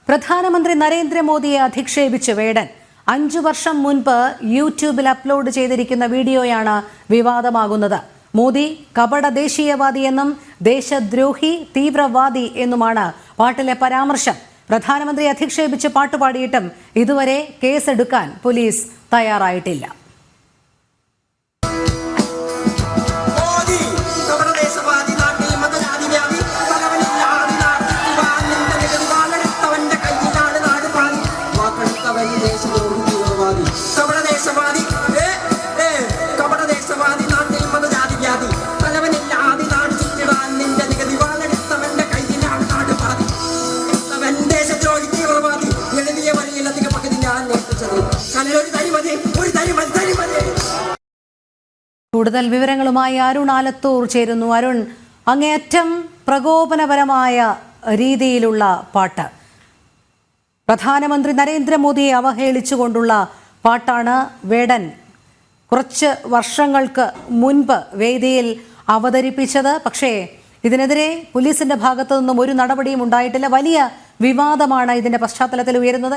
പ്രധാനമന്ത്രി നരേന്ദ്രമോദിയെ അധിക്ഷേപിച്ച് വേടൻ 5 വർഷം മുൻപ് യൂട്യൂബിൽ അപ്ലോഡ് ചെയ്തിരിക്കുന്ന വീഡിയോയാണ് വിവാദമാകുന്നത്. മോദി കപട ദേശീയവാദിയെന്നും ദേശദ്രോഹി തീവ്രവാദി എന്നുമാണ് പാട്ടിലെ പരാമർശം. പ്രധാനമന്ത്രി അധിക്ഷേപിച്ച് പാട്ടുപാടിയിട്ടും ഇതുവരെ കേസെടുക്കാൻ പോലീസ് തയ്യാറായിട്ടില്ല. കൂടുതൽ വിവരങ്ങളുമായി അരുൺ ആലത്തൂർ ചേരുന്നു. അരുൺ, അങ്ങേയറ്റം പ്രകോപനപരമായ രീതിയിലുള്ള പാട്ട്, പ്രധാനമന്ത്രി നരേന്ദ്രമോദിയെ അവഹേളിച്ചുകൊണ്ടുള്ള പാട്ടാണ് വേടൻ കുറച്ച് വർഷങ്ങൾക്ക് മുൻപ് വേദിയിൽ അവതരിപ്പിച്ചത്. പക്ഷേ ഇതിനെതിരെ പോലീസിന്റെ ഭാഗത്തു നിന്നും ഒരു നടപടിയും ഉണ്ടായിട്ടില്ല. വലിയ വിവാദമാണ് ഇതിന്റെ പശ്ചാത്തലത്തിൽ ഉയരുന്നത്.